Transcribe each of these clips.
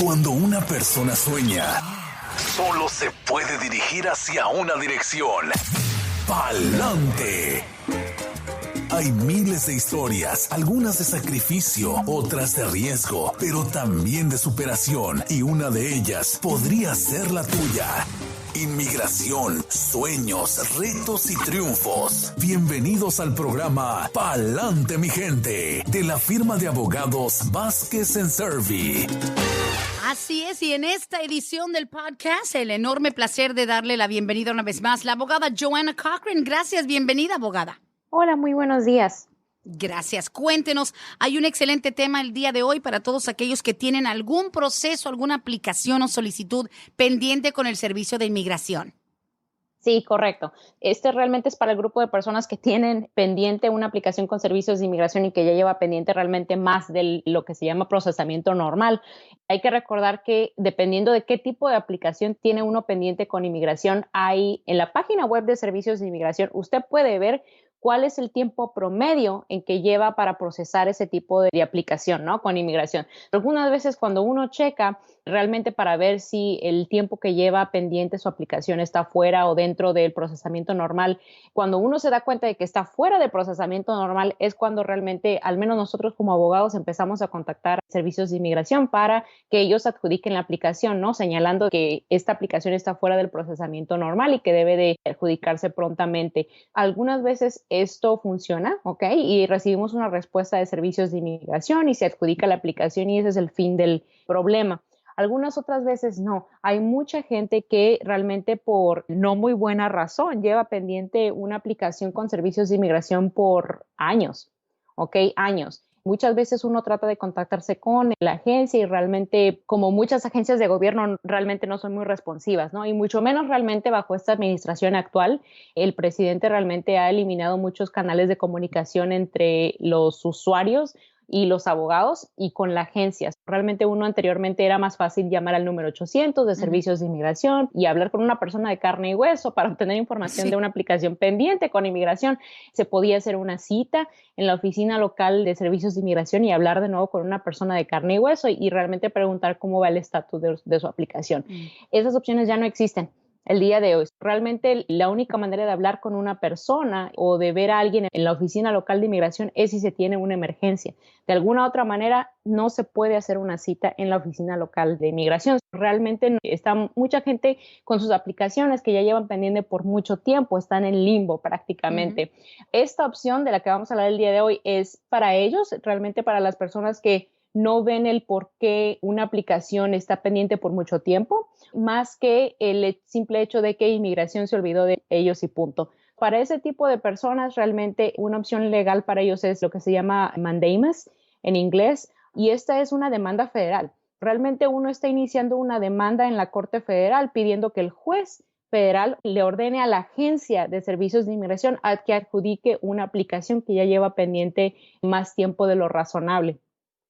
Cuando una persona sueña, solo se puede dirigir hacia una dirección: pa'lante. Hay miles de historias, algunas de sacrificio, otras de riesgo, pero también de superación, y una de ellas podría ser la tuya. Inmigración, sueños, retos y triunfos. Bienvenidos al programa Pa'lante, mi gente, de la firma de abogados Vázquez Servi. Así es, y en esta edición del podcast, el enorme placer de darle la bienvenida una vez más, la abogada Joanna Cochran. Gracias, bienvenida, abogada. Hola, muy buenos días. Gracias. Cuéntenos, hay un excelente tema el día de hoy para todos aquellos que tienen algún proceso, alguna aplicación o solicitud pendiente con el Servicio de Inmigración. Sí, correcto. Este realmente es para el grupo de personas que tienen pendiente una aplicación con servicios de inmigración y que ya lleva pendiente realmente más de lo que se llama procesamiento normal. Hay que recordar que dependiendo de qué tipo de aplicación tiene uno pendiente con inmigración, hay en la página web de servicios de inmigración, usted puede ver cuál es el tiempo promedio en que lleva para procesar ese tipo de aplicación, ¿no? Con inmigración. Algunas veces cuando uno checa realmente para ver si el tiempo que lleva pendiente su aplicación está fuera o dentro del procesamiento normal, cuando uno se da cuenta de que está fuera del procesamiento normal es cuando realmente, al menos nosotros como abogados, empezamos a contactar servicios de inmigración para que ellos adjudiquen la aplicación, ¿no? Señalando que esta aplicación está fuera del procesamiento normal y que debe de adjudicarse prontamente. Algunas veces esto funciona, ¿ok? Y recibimos una respuesta de servicios de inmigración y se adjudica la aplicación y ese es el fin del problema. Algunas otras veces no. Hay mucha gente que realmente por no muy buena razón lleva pendiente una aplicación con servicios de inmigración por años, ¿ok? Años. Muchas veces uno trata de contactarse con la agencia y realmente, como muchas agencias de gobierno, realmente no son muy responsivas, ¿no? Y mucho menos realmente bajo esta administración actual. El presidente realmente ha eliminado muchos canales de comunicación entre los usuarios y los abogados y con la agencia. Realmente uno anteriormente era más fácil llamar al número 800 de servicios de inmigración y hablar con una persona de carne y hueso para obtener información de una aplicación pendiente con inmigración. Se podía hacer una cita en la oficina local de servicios de inmigración y hablar de nuevo con una persona de carne y hueso y realmente preguntar cómo va el estatus de su aplicación. Esas opciones ya no existen el día de hoy. Realmente la única manera de hablar con una persona o de ver a alguien en la oficina local de inmigración es si se tiene una emergencia. De alguna otra manera no se puede hacer una cita en la oficina local de inmigración. Realmente está mucha gente con sus aplicaciones que ya llevan pendiente por mucho tiempo, están en limbo prácticamente. Esta opción de la que vamos a hablar el día de hoy es para ellos, realmente para las personas que no ven el por qué una aplicación está pendiente por mucho tiempo, más que el simple hecho de que inmigración se olvidó de ellos y punto. Para ese tipo de personas, realmente una opción legal para ellos es lo que se llama mandamus en inglés, y esta es una demanda federal. Realmente uno está iniciando una demanda en la Corte Federal pidiendo que el juez federal le ordene a la Agencia de Servicios de Inmigración a que adjudique una aplicación que ya lleva pendiente más tiempo de lo razonable.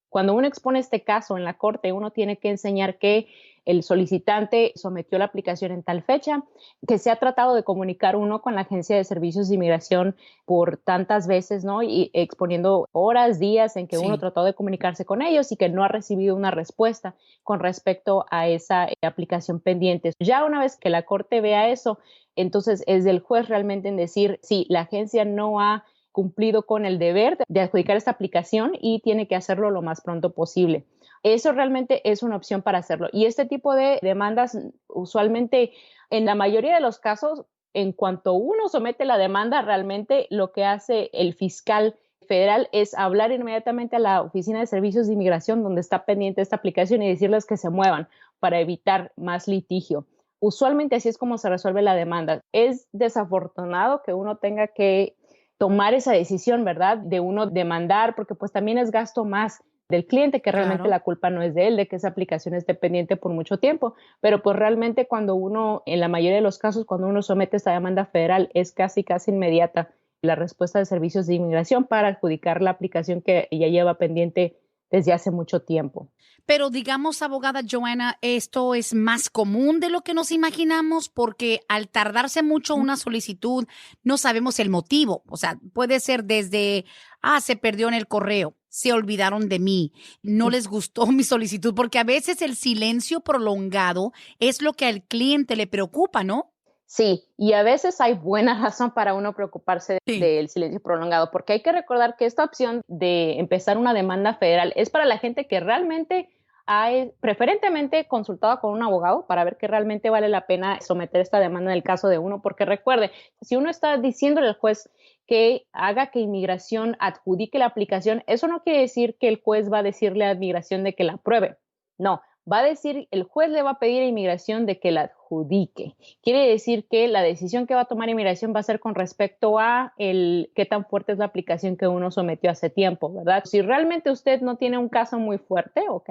Cuando uno expone este caso en la corte, uno tiene que enseñar que el solicitante sometió la aplicación en tal fecha, que se ha tratado de comunicar uno con la Agencia de Servicios de Inmigración por tantas veces, ¿no? Y exponiendo horas, días en que uno trató de comunicarse con ellos y que no ha recibido una respuesta con respecto a esa aplicación pendiente. Ya una vez que la corte vea eso, entonces es del juez realmente en decir si la agencia no ha cumplido con el deber de adjudicar esta aplicación y tiene que hacerlo lo más pronto posible. Eso realmente es una opción para hacerlo. Y este tipo de demandas, usualmente, en la mayoría de los casos, en cuanto uno somete la demanda, realmente lo que hace el fiscal federal es hablar inmediatamente a la Oficina de Servicios de Inmigración donde está pendiente esta aplicación y decirles que se muevan para evitar más litigio. Usualmente así es como se resuelve la demanda. Es desafortunado que uno tenga que tomar esa decisión, ¿verdad? De uno demandar, porque pues también es gasto más del cliente, que realmente la culpa no es de él, de que esa aplicación esté pendiente por mucho tiempo, pero pues realmente cuando uno, en la mayoría de los casos, cuando uno somete esta demanda federal, es casi inmediata la respuesta de servicios de inmigración para adjudicar la aplicación que ya lleva pendiente desde hace mucho tiempo. Pero digamos, abogada Joanna, esto es más común de lo que nos imaginamos porque al tardarse mucho una solicitud no sabemos el motivo. O sea, puede ser desde, se perdió en el correo, se olvidaron de mí, no les gustó mi solicitud, porque a veces el silencio prolongado es lo que al cliente le preocupa, ¿no? Sí, y a veces hay buena razón para uno preocuparse Sí. del silencio prolongado, porque hay que recordar que esta opción de empezar una demanda federal es para la gente que realmente ha preferentemente consultado con un abogado para ver que realmente vale la pena someter esta demanda en el caso de uno, porque recuerde, si uno está diciéndole al juez que haga que inmigración adjudique la aplicación, eso no quiere decir que el juez va a decirle a inmigración de que la apruebe. No, va a decir, el juez le va a pedir a inmigración de que la adjudique. Quiere decir que la decisión que va a tomar inmigración va a ser con respecto a qué tan fuerte es la aplicación que uno sometió hace tiempo, ¿verdad? Si realmente usted no tiene un caso muy fuerte, ¿ok?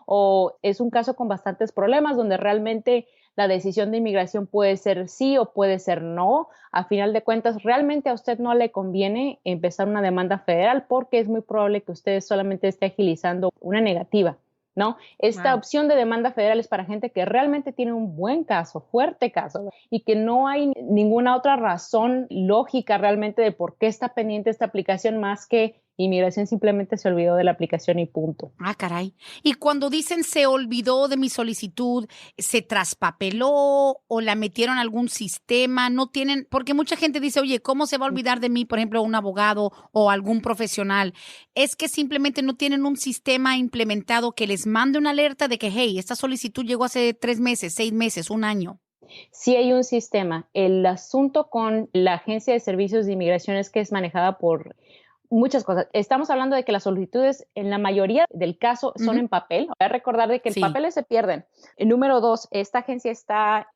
O es un caso con bastantes problemas donde realmente la decisión de inmigración puede ser sí o puede ser no. A final de cuentas, realmente a usted no le conviene empezar una demanda federal porque es muy probable que usted solamente esté agilizando una negativa, ¿no? Esta Wow. opción de demanda federal es para gente que realmente tiene un buen caso, fuerte caso, y que no hay ninguna otra razón lógica realmente de por qué está pendiente esta aplicación más que inmigración simplemente se olvidó de la aplicación y punto. Ah, caray. Y cuando dicen se olvidó de mi solicitud, ¿se traspapeló o la metieron a algún sistema? No tienen, porque mucha gente dice, oye, ¿cómo se va a olvidar de mí, por ejemplo, un abogado o algún profesional? Es que simplemente no tienen un sistema implementado que les mande una alerta de que, hey, esta solicitud llegó hace 3 meses, 6 meses, un año. Sí hay un sistema. El asunto con la Agencia de Servicios de Inmigración es que es manejada por muchas cosas. Estamos hablando de que las solicitudes en la mayoría del caso son Ujú. en papel. Voy a recordar de que el Sí, papeles se pierden. Número dos, esta agencia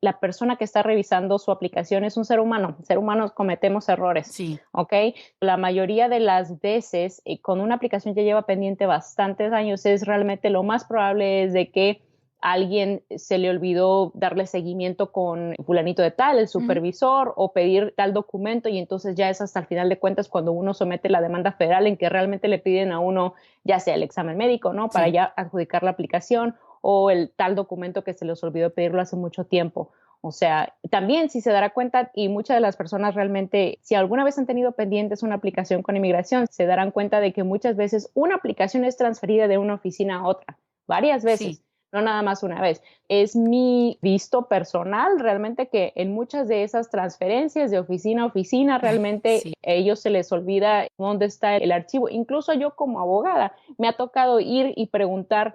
la persona que está revisando su aplicación es un ser humano. Seres humanos cometemos errores, sí. ¿ok? La mayoría de las veces, con una aplicación que lleva pendiente bastantes años, es realmente lo más probable es de que alguien se le olvidó darle seguimiento con fulanito de tal, el Ujú. supervisor, o pedir tal documento, y entonces ya es hasta el final de cuentas cuando uno somete la demanda federal en que realmente le piden a uno ya sea el examen médico, ¿no? Para Sí. ya adjudicar la aplicación, o el tal documento que se les olvidó pedirlo hace mucho tiempo. O sea, también si se dará cuenta, y muchas de las personas realmente, si alguna vez han tenido pendientes una aplicación con inmigración, se darán cuenta de que muchas veces una aplicación es transferida de una oficina a otra, varias Sí. veces, no nada más una vez. Es mi visto personal realmente que en muchas de esas transferencias de oficina a oficina, realmente Sí. a ellos se les olvida dónde está el archivo. Incluso yo como abogada me ha tocado ir y preguntar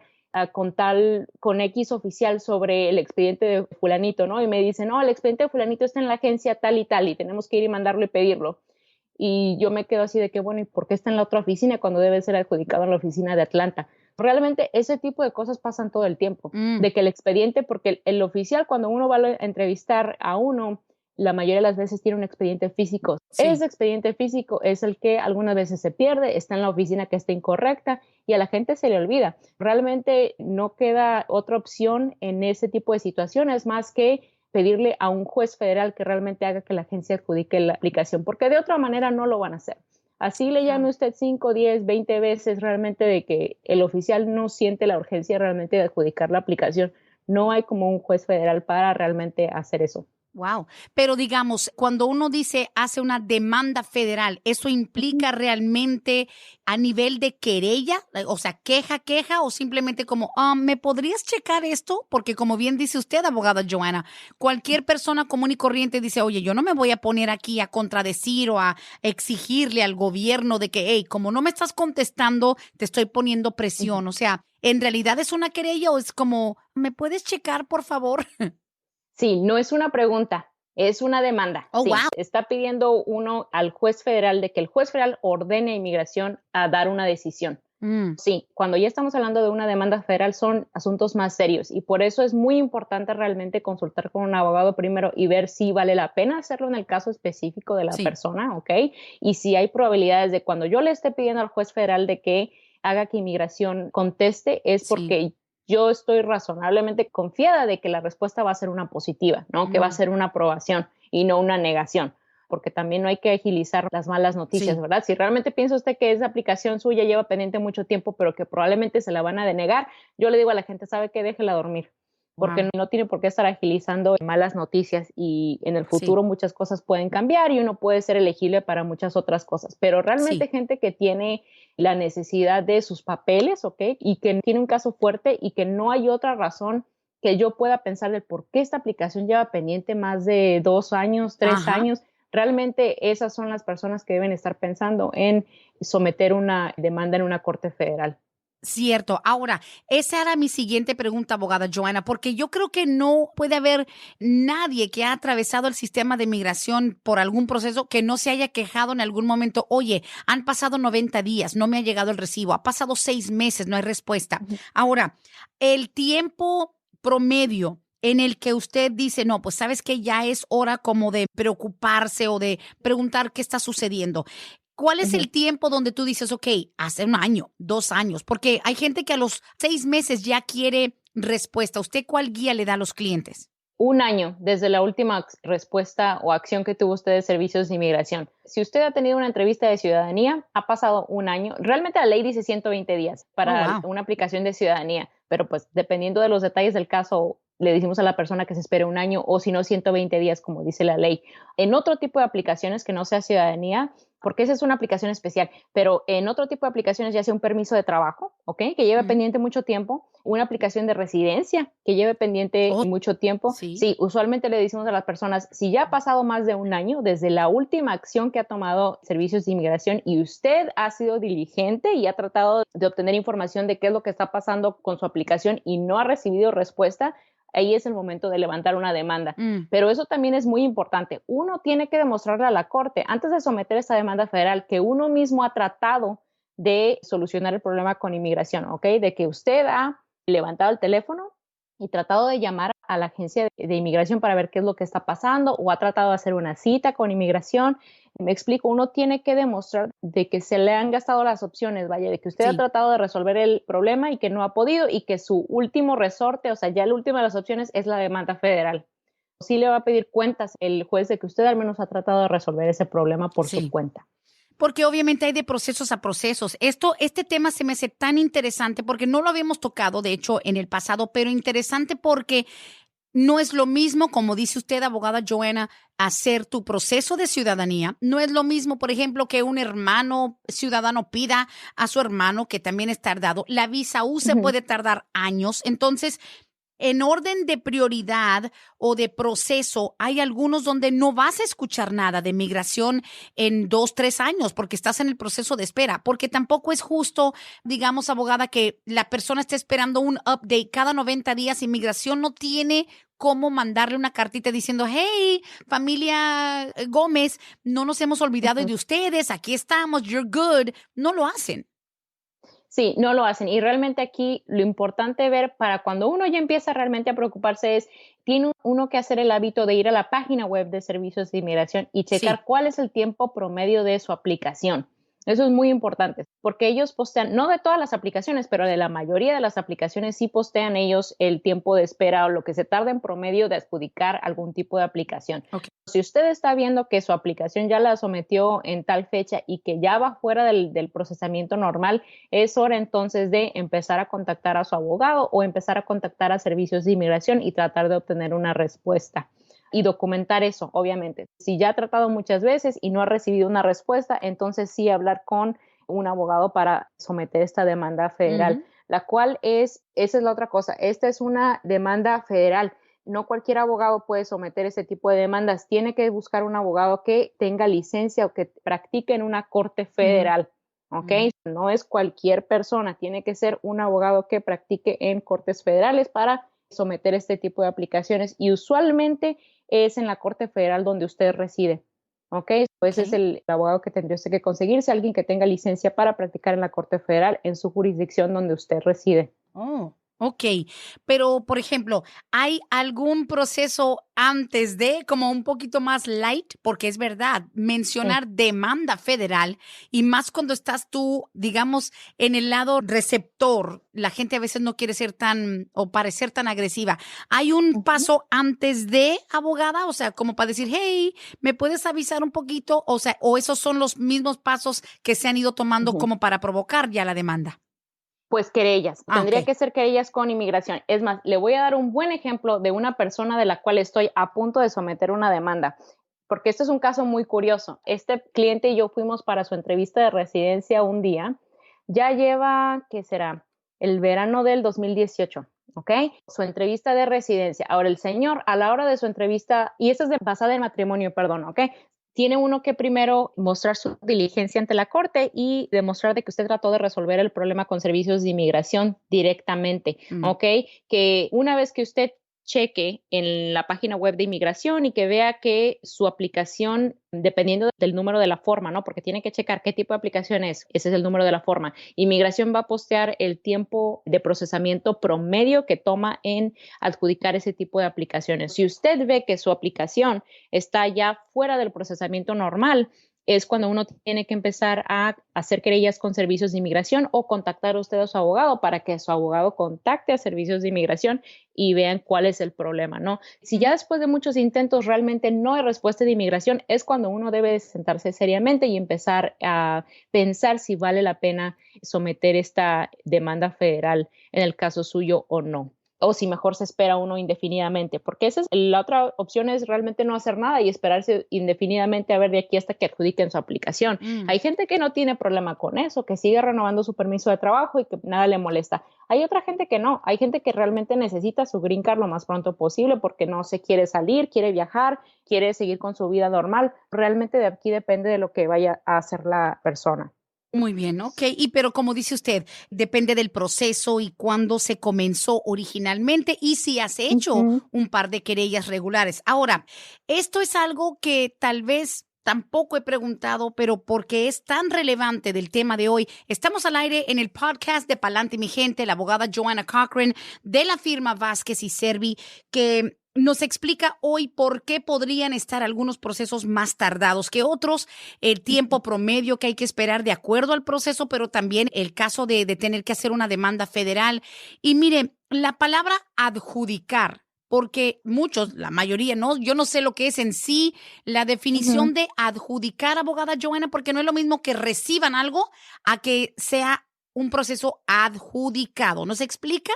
con X oficial sobre el expediente de fulanito, ¿no? Y me dicen, no, el expediente de fulanito está en la agencia tal y tenemos que ir y mandarlo y pedirlo. Y yo me quedo así de que, bueno, ¿y por qué está en la otra oficina cuando debe ser adjudicado en la oficina de Atlanta? Realmente ese tipo de cosas pasan todo el tiempo, Mm, de que el expediente, porque el oficial cuando uno va a entrevistar a uno, la mayoría de las veces tiene un expediente físico. sí. Ese expediente físico es el que algunas veces se pierde, está en la oficina que está incorrecta y a la gente se le olvida. Realmente no queda otra opción en ese tipo de situaciones más que pedirle a un juez federal que realmente haga que la agencia adjudique la aplicación, porque de otra manera no lo van a hacer. Así le llame Claro. usted 5, 10, 20 veces realmente de que el oficial no siente la urgencia realmente de adjudicar la aplicación. No hay como un juez federal para realmente hacer eso. Wow. Pero digamos, cuando uno dice hace una demanda federal, ¿eso implica realmente a nivel de querella? O sea, queja, o simplemente como, ¿me podrías checar esto? Porque como bien dice usted, abogada Joanna, cualquier persona común y corriente dice, oye, yo no me voy a poner aquí a contradecir o a exigirle al gobierno de que, hey, como no me estás contestando, te estoy poniendo presión. O sea, ¿en realidad es una querella o es como, ¿me puedes checar, por favor? Sí, no es una pregunta, es una demanda. Oh, Sí, wow. está pidiendo uno al juez federal de que el juez federal ordene a inmigración a dar una decisión. Mm, Sí, cuando ya estamos hablando de una demanda federal son asuntos más serios y por eso es muy importante realmente consultar con un abogado primero y ver si vale la pena hacerlo en el caso específico de la sí. persona, ¿ok? Y si hay probabilidades de cuando yo le esté pidiendo al juez federal de que haga que inmigración conteste, es Sí. porque yo estoy razonablemente confiada de que la respuesta va a ser una positiva, ¿no? Que va a Mm, ser una aprobación y no una negación, porque también no hay que agilizar las malas noticias, sí. ¿verdad? Si realmente piensa usted que esa aplicación suya lleva pendiente mucho tiempo, pero que probablemente se la van a denegar, yo le digo a la gente, ¿sabe qué? Déjela dormir. porque Wow. no tiene por qué estar agilizando malas noticias y en el Sí, futuro muchas cosas pueden cambiar y uno puede ser elegible para muchas otras cosas, pero realmente sí. gente que tiene la necesidad de sus papeles, ¿ok? Y que tiene un caso fuerte y que no hay otra razón que yo pueda pensar de por qué esta aplicación lleva pendiente más de 2 años, tres Ajá. años. Realmente esas son las personas que deben estar pensando en someter una demanda en una corte federal. Cierto. Ahora, esa era mi siguiente pregunta, abogada Joanna, porque yo creo que no puede haber nadie que ha atravesado el sistema de migración por algún proceso que no se haya quejado en algún momento. Oye, han pasado 90 días, no me ha llegado el recibo, ha pasado 6 meses, no hay respuesta. Ujú. Ahora, el tiempo promedio en el que usted dice, no, pues sabes que ya es hora como de preocuparse o de preguntar qué está sucediendo. ¿Cuál es Ujú. el tiempo donde tú dices, ok, hace 1 año, 2 años? Porque hay gente que a los 6 meses ya quiere respuesta. ¿Usted cuál guía le da a los clientes? 1 año desde la última respuesta o acción que tuvo usted de servicios de inmigración. Si usted ha tenido una entrevista de ciudadanía, ha pasado 1 año. Realmente la ley dice 120 días Oh, para wow. una aplicación de ciudadanía, pero pues dependiendo de los detalles del caso, le decimos a la persona que se espere 1 año o si no 120 días, como dice la ley. En otro tipo de aplicaciones que no sea ciudadanía, porque esa es una aplicación especial, pero en otro tipo de aplicaciones, ya sea un permiso de trabajo, ¿ok? Que lleve Ujú. pendiente mucho tiempo, una aplicación de residencia que lleve pendiente Oh, mucho tiempo. sí. Sí, usualmente le decimos a las personas, si ya ha pasado más de 1 año desde la última acción que ha tomado servicios de inmigración y usted ha sido diligente y ha tratado de obtener información de qué es lo que está pasando con su aplicación y no ha recibido respuesta, ahí es el momento de levantar una demanda. Mm, Pero eso también es muy importante. Uno tiene que demostrarle a la corte, antes de someter esta demanda federal, que uno mismo ha tratado de solucionar el problema con inmigración, ¿ok? De que usted ha levantado el teléfono y tratado de llamar a la agencia de inmigración para ver qué es lo que está pasando o ha tratado de hacer una cita con inmigración. Me explico, uno tiene que demostrar de que se le han gastado las opciones, vaya, de que usted ha sí. tratado de resolver el problema y que no ha podido y que su último resorte, o sea, ya la última de las opciones es la demanda federal. Sí le va a pedir cuentas el juez de que usted al menos ha tratado de resolver ese problema por su Sí. cuenta. Porque obviamente hay de procesos a procesos. Este tema se me hace tan interesante porque no lo habíamos tocado, de hecho, en el pasado, pero interesante porque no es lo mismo, como dice usted, abogada Joanna, hacer tu proceso de ciudadanía. No es lo mismo, por ejemplo, que un hermano ciudadano pida a su hermano, que también es tardado. La visa U se Ujú. puede tardar años. Entonces, en orden de prioridad o de proceso, hay algunos donde no vas a escuchar nada de migración en 2, 3 años porque estás en el proceso de espera, porque tampoco es justo, digamos, abogada, que la persona esté esperando un update cada 90 días. Inmigración no tiene cómo mandarle una cartita diciendo, hey, familia Gómez, no nos hemos olvidado Ujú. de ustedes, aquí estamos, you're good. No lo hacen. Sí, no lo hacen. Y realmente aquí lo importante ver para cuando uno ya empieza realmente a preocuparse es, tiene uno que hacer el hábito de ir a la página web de servicios de inmigración y Sí, checar cuál es el tiempo promedio de su aplicación. Eso es muy importante, porque ellos postean, no de todas las aplicaciones, pero de la mayoría de las aplicaciones sí postean ellos el tiempo de espera o lo que se tarda en promedio de adjudicar algún tipo de aplicación. ok. Si usted está viendo que su aplicación ya la sometió en tal fecha y que ya va fuera del procesamiento normal, es hora entonces de empezar a contactar a su abogado o empezar a contactar a servicios de inmigración y tratar de obtener una respuesta y documentar eso, obviamente. Si ya ha tratado muchas veces y no ha recibido una respuesta, entonces sí hablar con un abogado para someter esta demanda federal, Ujú. la cual esa es la otra cosa, esta es una demanda federal. No cualquier abogado puede someter ese tipo de demandas. Tiene que buscar un abogado que tenga licencia o que practique en una corte Ujú. federal. ¿Ok? Ujú. No es cualquier persona, tiene que ser un abogado que practique en cortes federales para someter este tipo de aplicaciones y usualmente es en la corte federal donde usted reside. ¿Ok? Pues es Ok. el abogado que tendría usted que conseguirse, alguien que tenga licencia para practicar en la corte federal en su jurisdicción donde usted reside. Oh, ok. Pero, por ejemplo, ¿hay algún proceso antes de, como un poquito más light? Porque es verdad, Sí. mencionar demanda federal y más cuando estás tú, digamos, en el lado receptor, la gente a veces no quiere ser tan o parecer tan agresiva. ¿Hay un Ujú. paso antes de, abogada? O sea, como para decir, hey, ¿me puedes avisar un poquito? O sea, o esos son los mismos pasos que se han ido tomando Ujú. como para provocar ya la demanda. Pues querellas, tendría Ok. que ser querellas con inmigración. Es más, le voy a dar un buen ejemplo de una persona de la cual estoy a punto de someter una demanda, porque este es un caso muy curioso. Este cliente y yo fuimos para su entrevista de residencia un día, ya lleva, ¿qué será? El verano del 2018. ¿Ok? Su entrevista de residencia. Ahora, el señor, a la hora de su entrevista, y esta es basada en matrimonio, perdón, ¿ok? Tiene uno que primero mostrar su diligencia ante la corte y demostrar de que usted trató de resolver el problema con servicios de inmigración directamente, Mm. ¿ok? Que una vez que usted cheque en la página web de inmigración y que vea que su aplicación, dependiendo del número de la forma, ¿no? Porque tiene que checar qué tipo de aplicación es, ese es el número de la forma. Inmigración va a postear el tiempo de procesamiento promedio que toma en adjudicar ese tipo de aplicaciones. Si usted ve que su aplicación está ya fuera del procesamiento normal, es cuando uno tiene que empezar a hacer querellas con servicios de inmigración o contactar a usted a su abogado para que su abogado contacte a servicios de inmigración y vean cuál es el problema, ¿no? Si ya después de muchos intentos realmente no hay respuesta de inmigración, es cuando uno debe sentarse seriamente y empezar a pensar si vale la pena someter esta demanda federal en el caso suyo o no, o si mejor se espera uno indefinidamente, porque esa es la otra opción, es realmente no hacer nada y esperarse indefinidamente a ver de aquí hasta que adjudiquen su aplicación. Mm. Hay gente que no tiene problema con eso, que sigue renovando su permiso de trabajo y que nada le molesta. Hay otra gente que no, hay gente que realmente necesita su green card lo más pronto posible porque no se quiere salir, quiere viajar, quiere seguir con su vida normal. Realmente de aquí depende de lo que vaya a hacer la persona. Muy bien, ok. Y pero como dice usted, depende del proceso y cuándo se comenzó originalmente y si has hecho Ujú. un par de querellas regulares. Ahora, esto es algo que tal vez tampoco he preguntado, pero porque es tan relevante del tema de hoy. Estamos al aire en el podcast de Palante Mi Gente, la abogada Joanna Cochran de la firma Vázquez y Servi, que nos explica hoy por qué podrían estar algunos procesos más tardados que otros, el tiempo promedio que hay que esperar de acuerdo al proceso, pero también el caso de tener que hacer una demanda federal. Y mire, la palabra adjudicar, porque muchos, la mayoría, no, yo no sé lo que es en sí la Ujú. definición de adjudicar, abogada Joanna, porque no es lo mismo que reciban algo a que sea un proceso adjudicado. ¿Nos explica?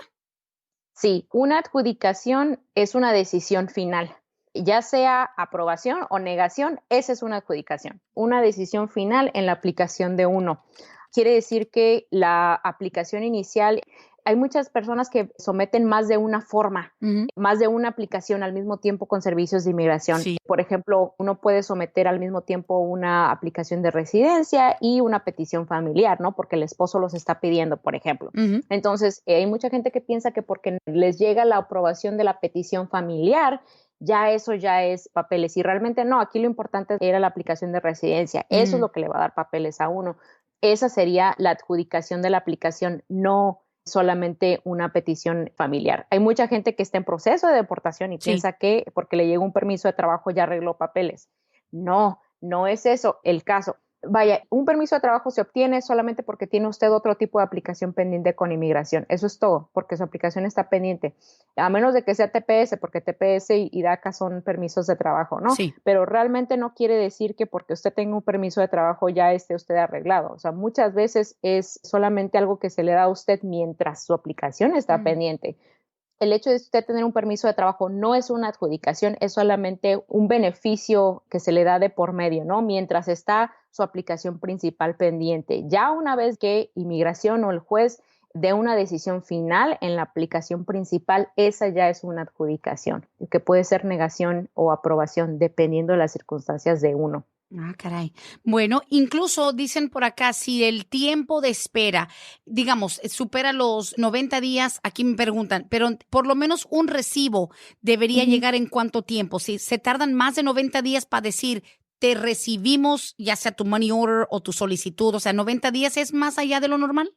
Sí, una adjudicación es una decisión final, ya sea aprobación o negación, esa es una adjudicación, una decisión final en la aplicación de uno. Quiere decir que la aplicación inicial, hay muchas personas que someten más de una forma, Ujú. más de una aplicación al mismo tiempo con servicios de inmigración. Sí. Por ejemplo, uno puede someter al mismo tiempo una aplicación de residencia y una petición familiar, ¿no? Porque el esposo los está pidiendo, por ejemplo. Ujú. Entonces, hay mucha gente que piensa que porque les llega la aprobación de la petición familiar, ya eso ya es papeles. Y realmente no, aquí lo importante era la aplicación de residencia. Eso es Mm. lo que le va a dar papeles a uno. Esa sería la adjudicación de la aplicación, no solamente una petición familiar. Hay mucha gente que está en proceso de deportación y Sí. piensa que porque le llegó un permiso de trabajo ya arregló papeles. No, no es eso el caso. Vaya, un permiso de trabajo se obtiene solamente porque tiene usted otro tipo de aplicación pendiente con inmigración. Eso es todo, porque su aplicación está pendiente. A menos de que sea TPS, porque TPS y DACA son permisos de trabajo, ¿no? Sí. Pero realmente no quiere decir que porque usted tenga un permiso de trabajo ya esté usted arreglado. O sea, muchas veces es solamente algo que se le da a usted mientras su aplicación está Mm. pendiente. El hecho de usted tener un permiso de trabajo no es una adjudicación, es solamente un beneficio que se le da de por medio, ¿no? Mientras está su aplicación principal pendiente. Ya una vez que inmigración o el juez dé una decisión final en la aplicación principal, esa ya es una adjudicación, que puede ser negación o aprobación dependiendo de las circunstancias de uno. Ah, caray. Bueno, incluso dicen por acá, si el tiempo de espera, digamos, supera los 90 días, aquí me preguntan, pero por lo menos un recibo debería Ujú. llegar en cuánto tiempo. Si se tardan más de 90 días para decir, te recibimos, ya sea tu money order o tu solicitud, o sea, 90 días es más allá de lo normal.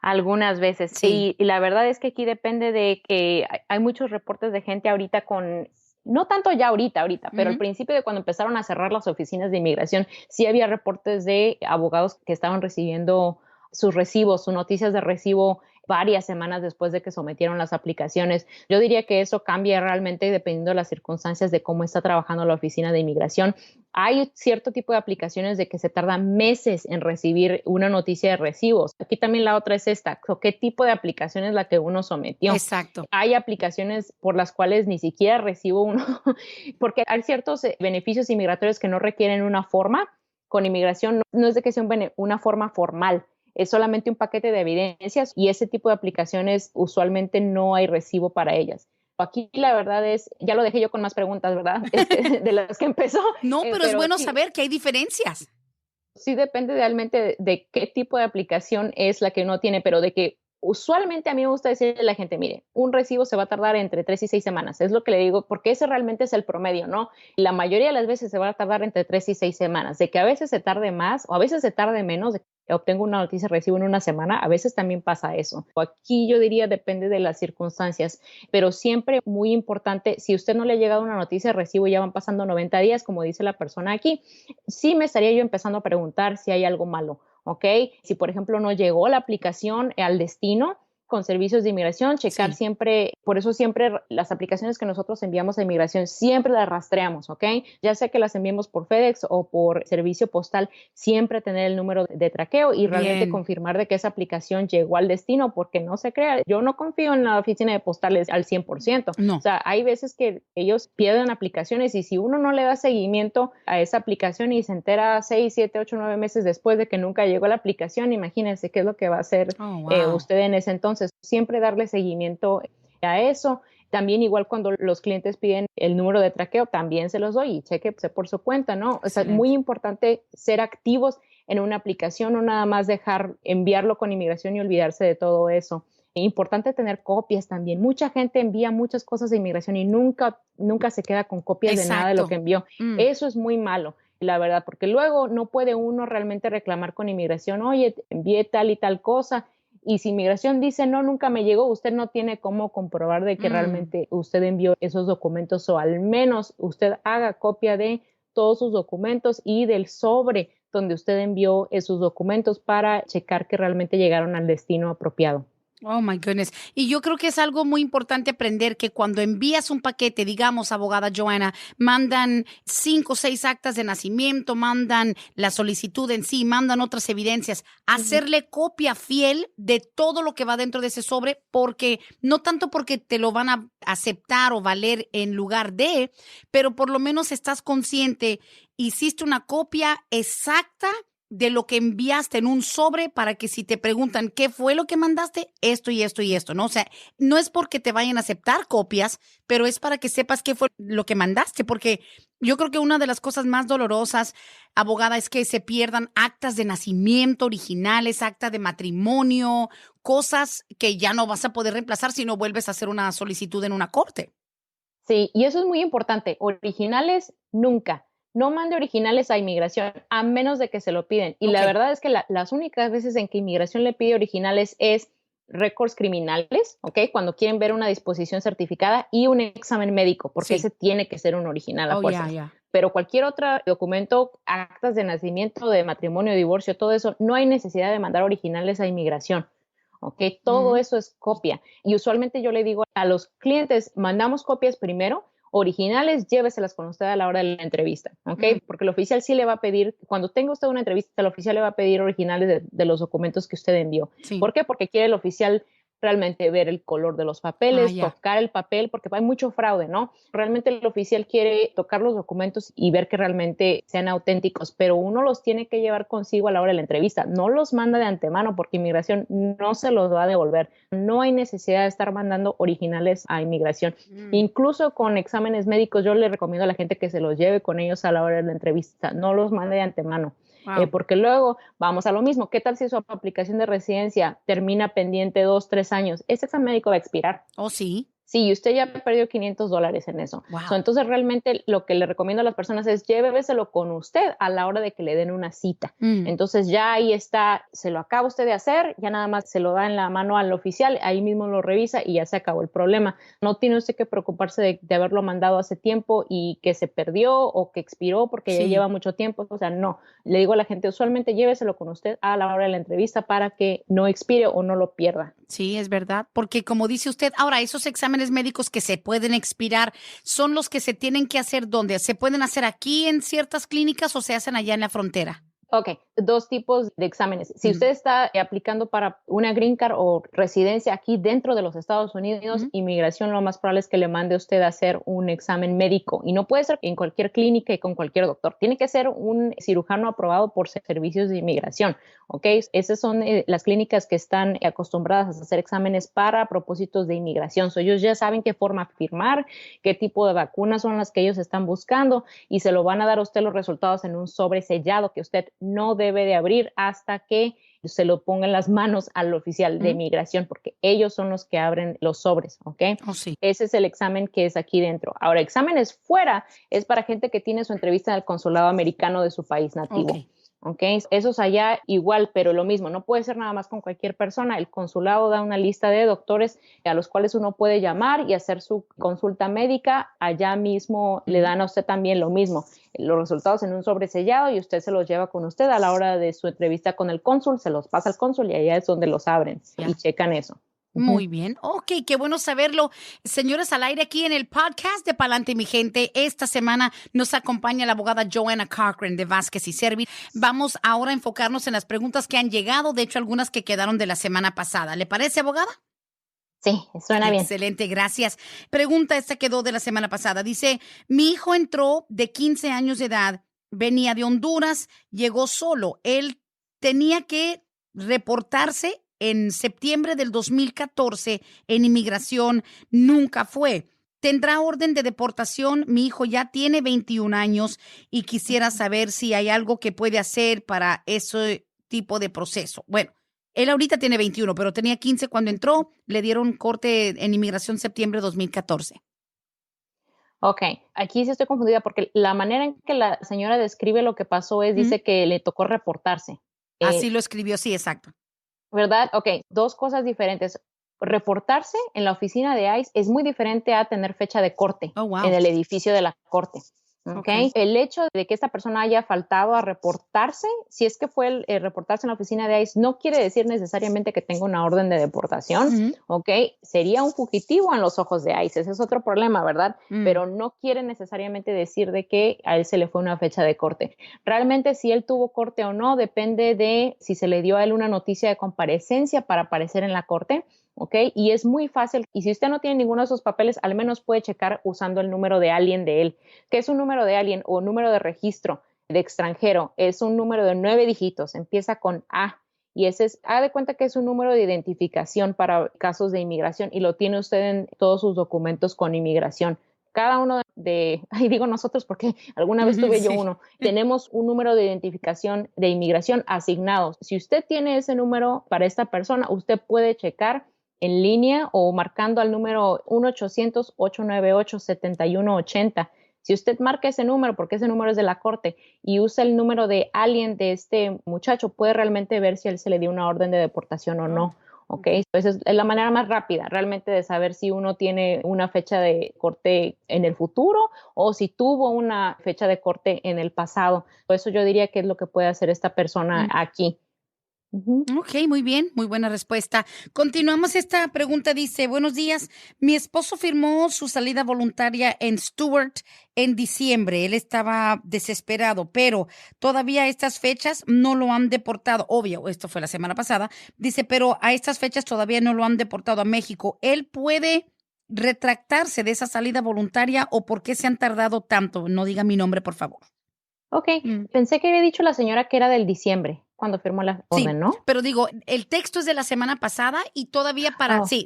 Algunas veces. Sí. Y la verdad es que aquí depende de que hay muchos reportes de gente ahorita con, no tanto ya ahorita, pero al Ujú. principio de cuando empezaron a cerrar las oficinas de inmigración, sí había reportes de abogados que estaban recibiendo sus recibos, sus noticias de recibo varias semanas después de que sometieron las aplicaciones. Yo diría que eso cambia realmente dependiendo de las circunstancias de cómo está trabajando la oficina de inmigración. Hay cierto tipo de aplicaciones de que se tardan meses en recibir una noticia de recibos. Aquí también la otra es esta, ¿qué tipo de aplicación es la que uno sometió? Exacto. Hay aplicaciones por las cuales ni siquiera recibo uno, porque hay ciertos beneficios inmigratorios que no requieren una forma. Con inmigración no es de que sea una forma formal, es solamente un paquete de evidencias y ese tipo de aplicaciones usualmente no hay recibo para ellas. Aquí la verdad es, ya lo dejé yo con más preguntas, ¿verdad? De las que empezó. No, pero es bueno sí, saber que hay diferencias. Sí depende realmente de qué tipo de aplicación es la que uno tiene, pero de que usualmente a mí me gusta decirle a la gente, mire, un recibo se va a tardar entre 3 y 6 semanas, es lo que le digo, porque ese realmente es el promedio, ¿no? La mayoría de las veces se va a tardar entre 3 y 6 semanas, de que a veces se tarde más o a veces se tarde menos, de que obtengo una noticia de recibo en una semana, a veces también pasa eso. Aquí yo diría depende de las circunstancias, pero siempre muy importante, si usted no le ha llegado una noticia de recibo y ya van pasando 90 días, como dice la persona aquí, sí me estaría yo empezando a preguntar si hay algo malo. ¿Ok? Si, por ejemplo, no llegó la aplicación al destino con servicios de inmigración, checar siempre, por eso siempre las aplicaciones que nosotros enviamos a inmigración, siempre las rastreamos, ¿ok? Ya sea que las enviemos por FedEx o por servicio postal, siempre tener el número de traqueo y realmente confirmar de que esa aplicación llegó al destino, porque no se crea, yo no confío en la oficina de postales al 100%. No. O sea, hay veces que ellos pierden aplicaciones y si uno no le da seguimiento a esa aplicación y se entera 6, 7, 8, 9 meses después de que nunca llegó la aplicación, imagínense qué es lo que va a hacer usted en ese entonces. Siempre darle seguimiento a eso. También igual cuando los clientes piden el número de traqueo, también se los doy y cheque por su cuenta, ¿no? O sea, es muy importante ser activos en una aplicación, no nada más dejar enviarlo con inmigración y olvidarse de todo eso. Es importante tener copias también. Mucha gente envía muchas cosas de inmigración y nunca se queda con copias de nada de lo que envió. Eso es muy malo, la verdad, porque luego no puede uno realmente reclamar con inmigración, oye, envié tal y tal cosa. Y si inmigración dice, no, nunca me llegó, usted no tiene cómo comprobar de que realmente usted envió esos documentos o al menos usted haga copia de todos sus documentos y del sobre donde usted envió esos documentos para checar que realmente llegaron al destino apropiado. Oh, my goodness. Y yo creo que es algo muy importante aprender que cuando envías un paquete, digamos, abogada Joanna, mandan 5 o 6 actas de nacimiento, mandan la solicitud en sí, mandan otras evidencias, hacerle copia fiel de todo lo que va dentro de ese sobre, porque no tanto porque te lo van a aceptar o valer en lugar de, pero por lo menos estás consciente, hiciste una copia exacta de lo que enviaste en un sobre para que si te preguntan qué fue lo que mandaste, esto y esto y esto, ¿no? O sea, no es porque te vayan a aceptar copias, pero es para que sepas qué fue lo que mandaste, porque yo creo que una de las cosas más dolorosas, abogada, es que se pierdan actas de nacimiento originales, acta de matrimonio, cosas que ya no vas a poder reemplazar si no vuelves a hacer una solicitud en una corte. Sí, y eso es muy importante. Originales, nunca. No mande originales a inmigración a menos de que se lo piden. Y la verdad es que las únicas veces en que inmigración le pide originales es récords criminales, ¿ok? Cuando quieren ver una disposición certificada y un examen médico, porque ese tiene que ser un original a fuerzas. Pero cualquier otro documento, actas de nacimiento, de matrimonio, divorcio, todo eso, no hay necesidad de mandar originales a inmigración. ¿Ok? Todo eso es copia. Y usualmente yo le digo a los clientes, mandamos copias primero, originales, lléveselas con usted a la hora de la entrevista, ¿ok? Porque el oficial sí le va a pedir, cuando tenga usted una entrevista, el oficial le va a pedir originales de los documentos que usted envió. ¿Por qué? Porque quiere el oficial realmente ver el color de los papeles, tocar el papel, porque hay mucho fraude, ¿no? Realmente el oficial quiere tocar los documentos y ver que realmente sean auténticos, pero uno los tiene que llevar consigo a la hora de la entrevista. No los manda de antemano porque inmigración no se los va a devolver. No hay necesidad de estar mandando originales a inmigración. Incluso con exámenes médicos, yo le recomiendo a la gente que se los lleve con ellos a la hora de la entrevista. No los mande de antemano. Porque luego vamos a lo mismo. ¿Qué tal si su aplicación de residencia termina pendiente 2, 3 años? Ese examen médico va a expirar. Oh, sí. Sí, y usted ya perdió $500 en eso. Entonces, realmente lo que le recomiendo a las personas es lléveselo con usted a la hora de que le den una cita. Entonces, ya ahí está, se lo acaba usted de hacer, ya nada más se lo da en la mano al oficial, ahí mismo lo revisa y ya se acabó el problema. No tiene usted que preocuparse de haberlo mandado hace tiempo y que se perdió o que expiró porque ya lleva mucho tiempo. O sea, no. Le digo a la gente, usualmente lléveselo con usted a la hora de la entrevista para que no expire o no lo pierda. Sí, es verdad, porque como dice usted, ahora esos exámenes médicos que se pueden expirar son los que se tienen que hacer ¿dónde? ¿Se pueden hacer aquí en ciertas clínicas o se hacen allá en la frontera? Ok, dos tipos de exámenes. Si usted está aplicando para una green card o residencia aquí dentro de los Estados Unidos, inmigración lo más probable es que le mande a usted a hacer un examen médico y no puede ser en cualquier clínica y con cualquier doctor. Tiene que ser un cirujano aprobado por servicios de inmigración. Ok, esas son las clínicas que están acostumbradas a hacer exámenes para propósitos de inmigración. Ellos ya saben qué forma firmar, qué tipo de vacunas son las que ellos están buscando y se lo van a dar a usted los resultados en un sobre sellado que usted no debe de abrir hasta que se lo ponga en las manos al oficial de inmigración, porque ellos son los que abren los sobres, ¿ok? Oh, sí. Ese es el examen que es aquí dentro. Ahora, exámenes fuera es para gente que tiene su entrevista en el consulado americano de su país nativo. Okay. Okay. Esos allá igual, pero lo mismo, no puede ser nada más con cualquier persona. El consulado da una lista de doctores a los cuales uno puede llamar y hacer su consulta médica. Allá mismo le dan a usted también lo mismo, los resultados en un sobresellado y usted se los lleva con usted a la hora de su entrevista con el cónsul, se los pasa al cónsul y allá es donde los abren y checan eso. Muy bien. Ok, qué bueno saberlo. Señores, al aire aquí en el podcast de Palante, mi gente. Esta semana nos acompaña la abogada Joanna Cochran de Vázquez y Servi. Vamos ahora a enfocarnos en las preguntas que han llegado, de hecho, algunas que quedaron de la semana pasada. ¿Le parece, abogada? Sí, suena bien. Excelente, gracias. Pregunta esta quedó de la semana pasada. Dice, mi hijo entró de 15 años de edad, venía de Honduras, llegó solo. Él tenía que reportarse en septiembre del 2014 en inmigración, nunca fue. ¿Tendrá orden de deportación? Mi hijo ya tiene 21 años y quisiera saber si hay algo que puede hacer para ese tipo de proceso. Bueno, él ahorita tiene 21, pero tenía 15 cuando entró. Le dieron corte en inmigración septiembre de 2014. Ok, aquí sí estoy confundida porque la manera en que la señora describe lo que pasó es, dice que le tocó reportarse. Así lo escribió, sí, exacto. ¿Verdad? Ok, dos cosas diferentes. Reportarse en la oficina de ICE es muy diferente a tener fecha de corte en el edificio de la corte. Okay. El hecho de que esta persona haya faltado a reportarse, si es que fue el reportarse en la oficina de ICE, no quiere decir necesariamente que tenga una orden de deportación, ¿ok? Sería un fugitivo en los ojos de ICE, ese es otro problema, ¿verdad? Pero no quiere necesariamente decir de que a él se le fue una fecha de corte. Realmente si él tuvo corte o no depende de si se le dio a él una noticia de comparecencia para aparecer en la corte, ¿ok? Y es muy fácil. Y si usted no tiene ninguno de esos papeles, al menos puede checar usando el número de alien de él. ¿Qué es un número de alien o número de registro de extranjero? Es un número de 9 dígitos, empieza con A. Y ese es, haga de cuenta que es un número de identificación para casos de inmigración y lo tiene usted en todos sus documentos con inmigración. Cada uno ahí digo nosotros porque alguna vez tuve yo uno, tenemos un número de identificación de inmigración asignado. Si usted tiene ese número para esta persona, usted puede checar en línea o marcando al número 1-800-898-7180. Si usted marca ese número, porque ese número es de la corte, y usa el número de alien de este muchacho, puede realmente ver si a él se le dio una orden de deportación o no. ¿Ok? Entonces es la manera más rápida realmente de saber si uno tiene una fecha de corte en el futuro o si tuvo una fecha de corte en el pasado. Por eso yo diría que es lo que puede hacer esta persona aquí. Ok, muy bien, muy buena respuesta. Continuamos, esta pregunta dice, buenos días, mi esposo firmó su salida voluntaria en Stewart en diciembre, él estaba desesperado, pero todavía a estas fechas no lo han deportado, obvio, esto fue la semana pasada, dice, pero a estas fechas todavía no lo han deportado a México, ¿él puede retractarse de esa salida voluntaria o por qué se han tardado tanto? No diga mi nombre, por favor. Ok, pensé que había dicho la señora que era del diciembre cuando firmó la orden, ¿no? Pero digo, el texto es de la semana pasada y todavía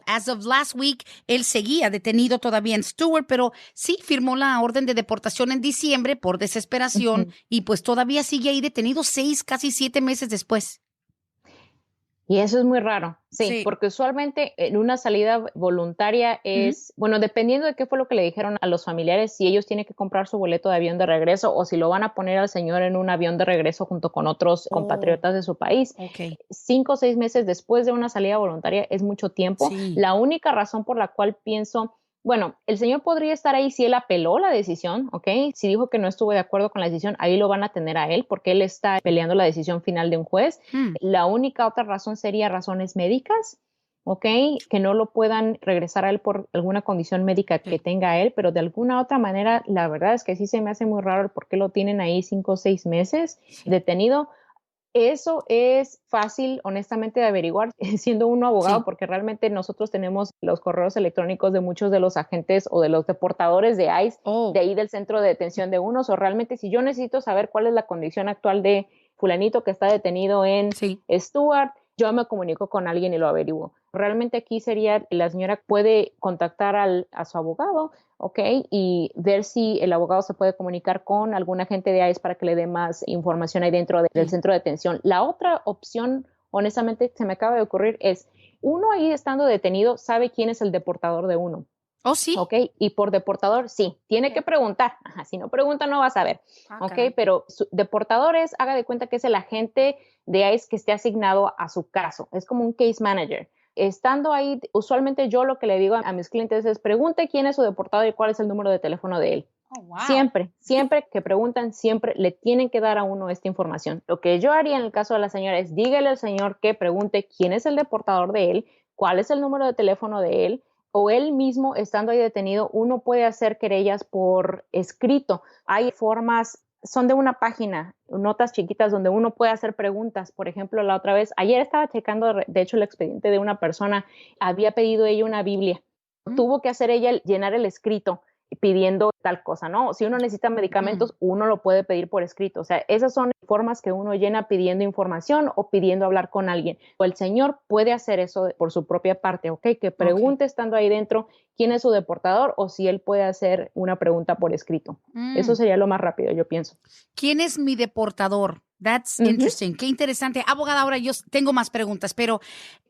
as of last week, él seguía detenido todavía en Stewart, pero sí firmó la orden de deportación en diciembre por desesperación y pues todavía sigue ahí detenido 6, casi 7 meses después. Y eso es muy raro, sí, porque usualmente en una salida voluntaria es, bueno, dependiendo de qué fue lo que le dijeron a los familiares, si ellos tienen que comprar su boleto de avión de regreso o si lo van a poner al señor en un avión de regreso junto con otros compatriotas de su país. 5 o 6 meses después de una salida voluntaria es mucho tiempo. La única razón por la cual pienso, bueno, el señor podría estar ahí si él apeló la decisión, ¿ok? Si dijo que no estuvo de acuerdo con la decisión, ahí lo van a tener a él porque él está peleando la decisión final de un juez. La única otra razón sería razones médicas. ¿ok? Que no lo puedan regresar a él por alguna condición médica que tenga él, pero de alguna otra manera, la verdad es que sí se me hace muy raro el por qué lo tienen ahí 5 o 6 meses detenido. Eso es fácil, honestamente, de averiguar siendo uno abogado, Sí. porque realmente nosotros tenemos los correos electrónicos de muchos de los agentes o de los deportadores de ICE, Oh, de ahí del centro de detención de unos, o realmente si yo necesito saber cuál es la condición actual de fulanito que está detenido en sí. Stuart, yo me comunico con alguien y lo averiguo. Realmente aquí sería, la señora puede contactar a su abogado, ¿ok? Y ver si el abogado se puede comunicar con algún agente de ICE para que le dé más información ahí dentro del Sí. centro de detención. La otra opción, honestamente, se me acaba de ocurrir es, uno ahí estando detenido sabe quién es el deportador de uno. Oh, sí. ¿Ok? Y por deportador, sí, tiene Ok. que preguntar. Ajá, si no pregunta, no va a saber. Ah, ¿Ok? caray. Pero su deportador es, haga de cuenta que es el agente de ICE que esté asignado a su caso. Es como un case manager. Estando ahí, usualmente yo lo que le digo a mis clientes es, pregunte quién es su deportador y cuál es el número de teléfono de él. Oh, wow. Siempre, siempre que preguntan, siempre le tienen que dar a uno esta información. Lo que yo haría en el caso de la señora es, dígale al señor que pregunte quién es el deportador de él, cuál es el número de teléfono de él, o él mismo, estando ahí detenido, uno puede hacer querellas por escrito. Hay formas, son de una página, notas chiquitas donde uno puede hacer preguntas. Por ejemplo, la otra vez, ayer estaba checando, de hecho, el expediente de una persona, había pedido ella una Biblia. Mm, Tuvo que hacer ella llenar el escrito pidiendo tal cosa, ¿no? Si uno necesita mm. medicamentos, uno lo puede pedir por escrito. O sea, esas son formas que uno llena pidiendo información o pidiendo hablar con alguien. O el señor puede hacer eso por su propia parte, ¿ok? Que Ok. pregunte estando ahí dentro quién es su deportador o si él puede hacer una pregunta por escrito. Eso Mm. sería lo más rápido, yo pienso. ¿Quién es mi deportador? That's Ujú. interesting. Qué interesante. Abogada, ahora yo tengo más preguntas, pero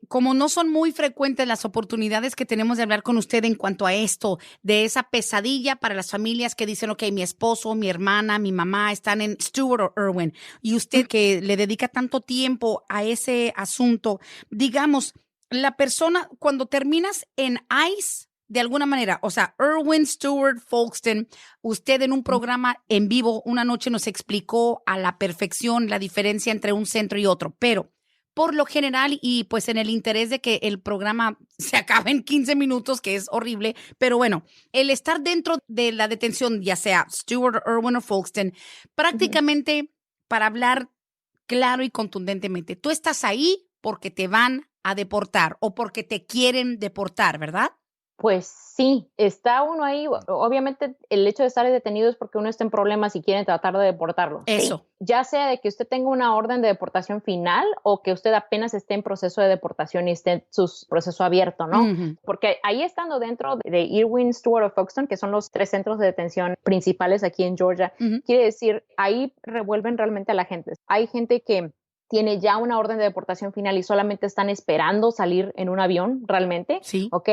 como no son muy frecuentes las oportunidades que tenemos de hablar con usted en cuanto a esto, de esa pesadilla para las familias que dicen, ok, mi esposo, mi hermana, mi mamá están en Stewart o Irwin, y usted que le dedica tanto tiempo a ese asunto, digamos, la persona, cuando terminas en ICE, de alguna manera, o sea, Irwin, Stewart, Folkston, usted en un programa en vivo una noche nos explicó a la perfección la diferencia entre un centro y otro, pero por lo general y pues en el interés de que el programa se acabe en 15 minutos, que es horrible, pero bueno, el estar dentro de la detención, ya sea Stewart, Irwin o Folkston, Ujú. prácticamente para hablar claro y contundentemente, tú estás ahí porque te van a deportar o porque te quieren deportar, ¿verdad? Pues sí, está uno ahí, obviamente el hecho de estar detenido es porque uno está en problemas y quieren tratar de deportarlo, sí. Eso. Ya sea de que usted tenga una orden de deportación final o que usted apenas esté en proceso de deportación y esté en su proceso abierto, ¿no? Ujú. Porque ahí estando dentro de Irwin, Stewart o Folkston, que son los 3 centros de detención principales aquí en Georgia, Ujú. quiere decir, ahí revuelven realmente a la gente. Hay gente que tiene ya una orden de deportación final y solamente están esperando salir en un avión realmente, Sí. ¿ok?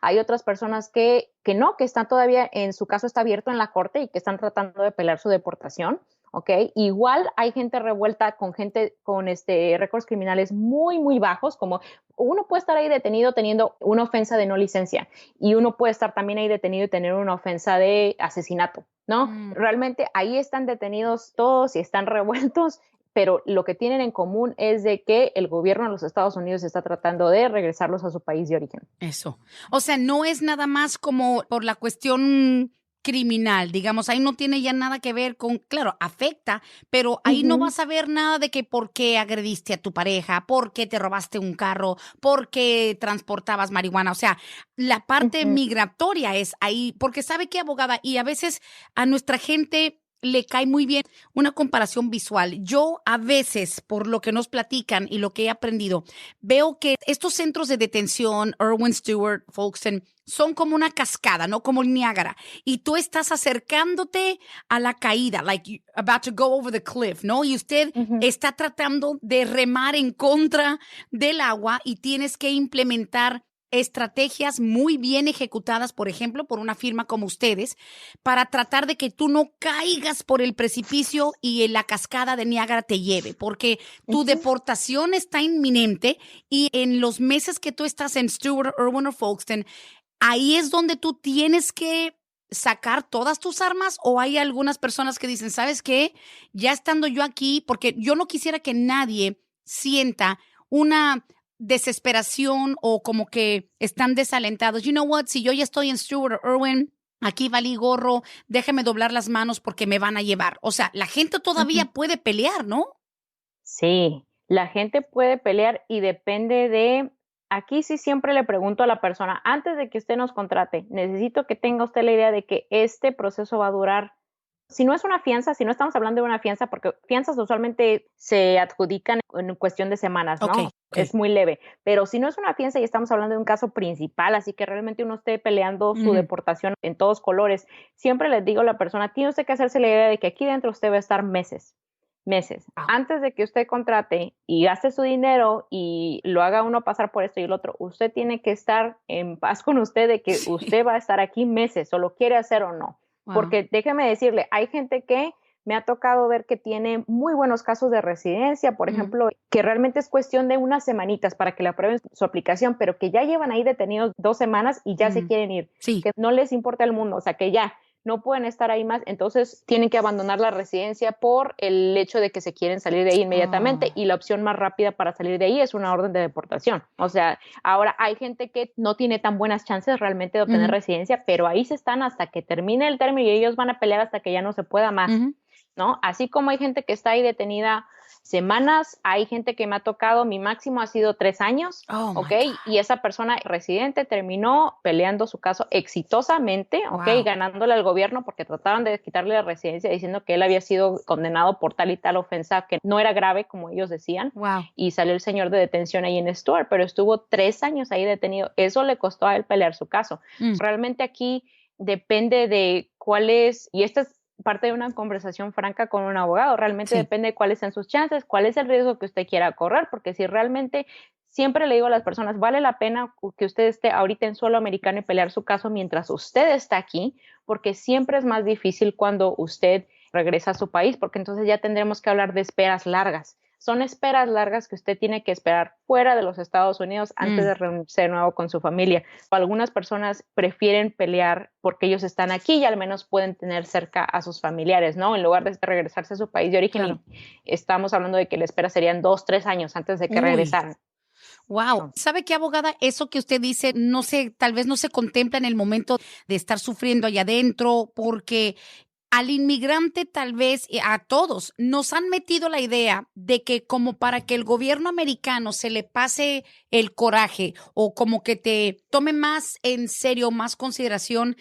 Hay otras personas que no, que están todavía, en su caso está abierto en la corte y que están tratando de pelear su deportación, ¿ok? Igual hay gente revuelta con gente con récords criminales muy, muy bajos, como uno puede estar ahí detenido teniendo una ofensa de no licencia y uno puede estar también ahí detenido y tener una ofensa de asesinato, ¿no? Mm. Realmente ahí están detenidos todos y están revueltos, pero lo que tienen en común es de que el gobierno de los Estados Unidos está tratando de regresarlos a su país de origen. Eso. O sea, no es nada más como por la cuestión criminal, digamos, ahí no tiene ya nada que ver con, claro, afecta, pero ahí no Ujú, vas a ver nada de que por qué agrediste a tu pareja, por qué te robaste un carro, por qué transportabas marihuana, o sea, la parte ujú. migratoria es ahí, porque sabe qué, abogada, y a veces a nuestra gente le cae muy bien una comparación visual. Yo a veces, por lo que nos platican y lo que he aprendido, veo que estos centros de detención, Irwin, Stewart, Folkston, son como una cascada, ¿no? Como el Niágara. Y tú estás acercándote a la caída, like about to go over the cliff, ¿no? Y usted Ujú. está tratando de remar en contra del agua y tienes que implementar estrategias muy bien ejecutadas, por ejemplo, por una firma como ustedes, para tratar de que tú no caigas por el precipicio y la cascada de Niágara te lleve, porque tu Ujú. deportación está inminente y en los meses que tú estás en Stewart, Irwin o Folkston, ahí es donde tú tienes que sacar todas tus armas o hay algunas personas que dicen, ¿sabes qué? Ya estando yo aquí, porque yo no quisiera que nadie sienta una desesperación o como que están desalentados. You know what? Si yo ya estoy en Stewart o Irwin, aquí valí gorro, déjame doblar las manos porque me van a llevar. O sea, la gente todavía puede pelear, ¿no? Sí, la gente puede pelear y depende de, aquí sí siempre le pregunto a la persona, antes de que usted nos contrate, necesito que tenga usted la idea de que este proceso va a durar. Si no es una fianza, si no estamos hablando de una fianza, porque fianzas usualmente se adjudican en cuestión de semanas, ¿no? Ok. Es muy leve. Pero si no es una fianza y estamos hablando de un caso principal, así que realmente uno esté peleando su deportación en todos colores, siempre les digo a la persona, tiene usted que hacerse la idea de que aquí dentro usted va a estar meses. Antes de que usted contrate y gaste su dinero y lo haga uno pasar por esto y el otro, usted tiene que estar en paz con usted de que usted va a estar aquí meses, o lo quiere hacer o no. Wow. Porque déjeme decirle, hay gente que me ha tocado ver que tiene muy buenos casos de residencia, por ejemplo, que realmente es cuestión de unas semanitas para que le aprueben su aplicación, pero que ya llevan ahí detenidos 2 semanas y ya se quieren ir, Sí. que no les importa el mundo, o sea, que ya no pueden estar ahí más, entonces tienen que abandonar la residencia por el hecho de que se quieren salir de ahí inmediatamente y la opción más rápida para salir de ahí es una orden de deportación. O sea, ahora hay gente que no tiene tan buenas chances realmente de obtener residencia, pero ahí se están hasta que termine el término y ellos van a pelear hasta que ya no se pueda más, ¿no? Así como hay gente que está ahí detenida semanas, hay gente que me ha tocado, mi máximo ha sido 3 años, ¿ok? Y esa persona residente terminó peleando su caso exitosamente, ¿ok? Ganándole al gobierno porque trataban de quitarle la residencia diciendo que él había sido condenado por tal y tal ofensa que no era grave, como ellos decían, y salió el señor de detención ahí en Stuart, pero estuvo 3 años ahí detenido. Eso le costó a él pelear su caso. Realmente aquí depende de cuál es, y esta es parte de una conversación franca con un abogado, realmente depende de cuáles sean sus chances, cuál es el riesgo que usted quiera correr, porque si realmente, siempre le digo a las personas, vale la pena que usted esté ahorita en suelo americano y pelear su caso mientras usted está aquí, porque siempre es más difícil cuando usted regresa a su país, porque entonces ya tendremos que hablar de esperas largas. Son esperas largas que usted tiene que esperar fuera de los Estados Unidos antes de reunirse de nuevo con su familia. Algunas personas prefieren pelear porque ellos están aquí y al menos pueden tener cerca a sus familiares, ¿no? En lugar de regresarse a su país de origen. Claro. Y estamos hablando de que la espera serían 2, 3 años antes de que regresaran. Wow. ¿Sabe qué, abogada? Eso que usted dice, no sé, tal vez no se contempla en el momento de estar sufriendo allá adentro, porque al inmigrante tal vez, a todos, nos han metido la idea de que como para que el gobierno americano se le pase el coraje o como que te tome más en serio, más consideración,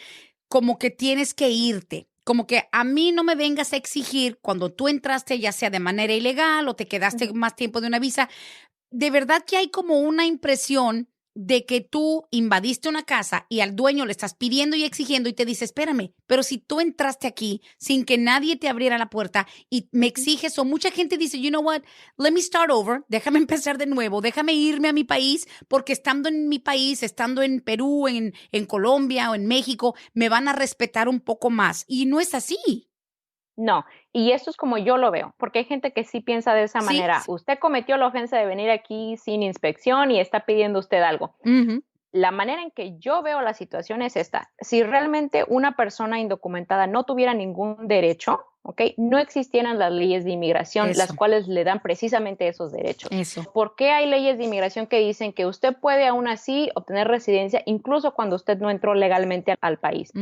como que tienes que irte. Como que a mí no me vengas a exigir cuando tú entraste, ya sea de manera ilegal o te quedaste más tiempo de una visa. De verdad que hay como una impresión de que tú invadiste una casa y al dueño le estás pidiendo y exigiendo y te dice, espérame, pero si tú entraste aquí sin que nadie te abriera la puerta y me exiges, o mucha gente dice, you know what, let me start over, déjame empezar de nuevo, déjame irme a mi país, porque estando en mi país, estando en Perú, en Colombia o en México, me van a respetar un poco más. Y no es así. No, y esto es como yo lo veo, porque hay gente que sí piensa de esa manera. Usted cometió la ofensa de venir aquí sin inspección y está pidiendo usted algo. La manera en que yo veo la situación es esta. Si realmente una persona indocumentada no tuviera ningún derecho, ¿ok? No existieran las leyes de inmigración, las cuales le dan precisamente esos derechos. ¿Por qué hay leyes de inmigración que dicen que usted puede aún así obtener residencia incluso cuando usted no entró legalmente al país?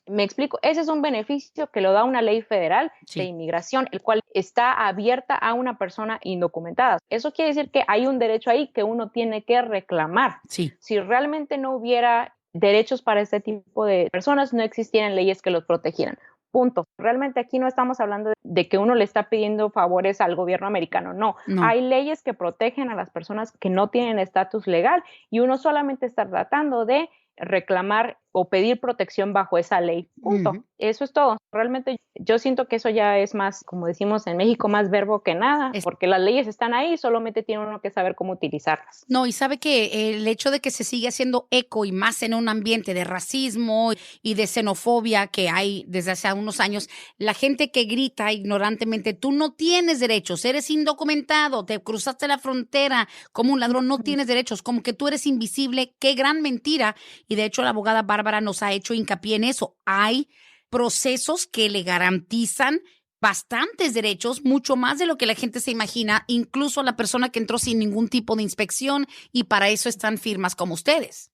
Me explico. Ese es un beneficio que lo da una ley federal de inmigración, el cual está abierta a una persona indocumentada. Eso quiere decir que hay un derecho ahí que uno tiene que reclamar. Si realmente no hubiera derechos para este tipo de personas, no existieran leyes que los protegieran. Punto. Realmente aquí no estamos hablando de que uno le está pidiendo favores al gobierno americano. No. Hay leyes que protegen a las personas que no tienen estatus legal y uno solamente está tratando de reclamar o pedir protección bajo esa ley. Punto. Eso es todo. Realmente yo siento que eso ya es más, como decimos en México, más verbo que nada, porque las leyes están ahí, solamente tiene uno que saber cómo utilizarlas. No, y sabe que el hecho de que se sigue haciendo eco y más en un ambiente de racismo y de xenofobia que hay desde hace unos años, la gente que grita ignorantemente, tú no tienes derechos, eres indocumentado, te cruzaste la frontera como un ladrón, no tienes derechos, como que tú eres invisible, qué gran mentira. Y de hecho la abogada Bárbara nos ha hecho hincapié en eso. Hay procesos que le garantizan bastantes derechos, mucho más de lo que la gente se imagina, incluso la persona que entró sin ningún tipo de inspección, y para eso están firmas como ustedes.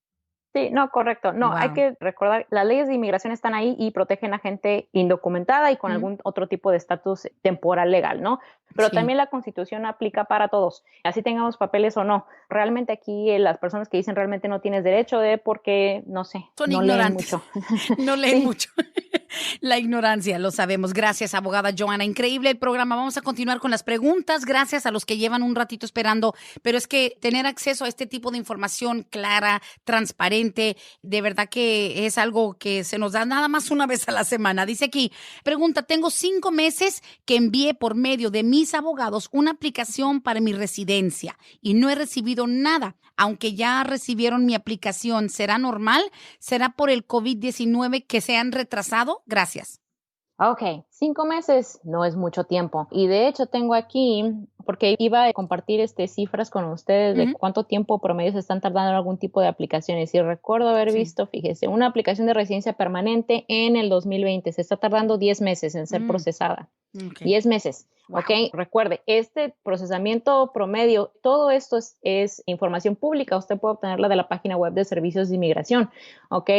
Sí, no, correcto. No, hay Wow. que recordar, las leyes de inmigración están ahí y protegen a gente indocumentada y con algún otro tipo de estatus temporal legal, ¿no? Pero Sí. también la Constitución aplica para todos, así tengamos papeles o no. Realmente aquí las personas que dicen realmente no tienes derecho de porque, no sé, Son no leen ignorantes, mucho. no leen Sí. mucho. La ignorancia, lo sabemos. Gracias, abogada Joana. Increíble el programa. Vamos a continuar con las preguntas. Gracias a los que llevan un ratito esperando. Pero es que tener acceso a este tipo de información clara, transparente, de verdad que es algo que se nos da nada más una vez a la semana. Dice aquí, pregunta, tengo 5 meses que envié por medio de mis abogados una aplicación para mi residencia y no he recibido nada. Aunque ya recibieron mi aplicación, ¿será normal? ¿Será por el COVID-19 que se han retrasado? Gracias. Ok, 5 meses no es mucho tiempo. Y de hecho tengo aquí, porque iba a compartir cifras con ustedes de Ujú. cuánto tiempo promedio se están tardando en algún tipo de aplicaciones. Y recuerdo haber Sí. visto, fíjese, una aplicación de residencia permanente en el 2020. Se está tardando 10 meses en ser Mm, procesada. ok. 10 meses. Wow. Ok, recuerde, este procesamiento promedio, todo esto es información pública. Usted puede obtenerla de la página web de Servicios de Inmigración. Ok,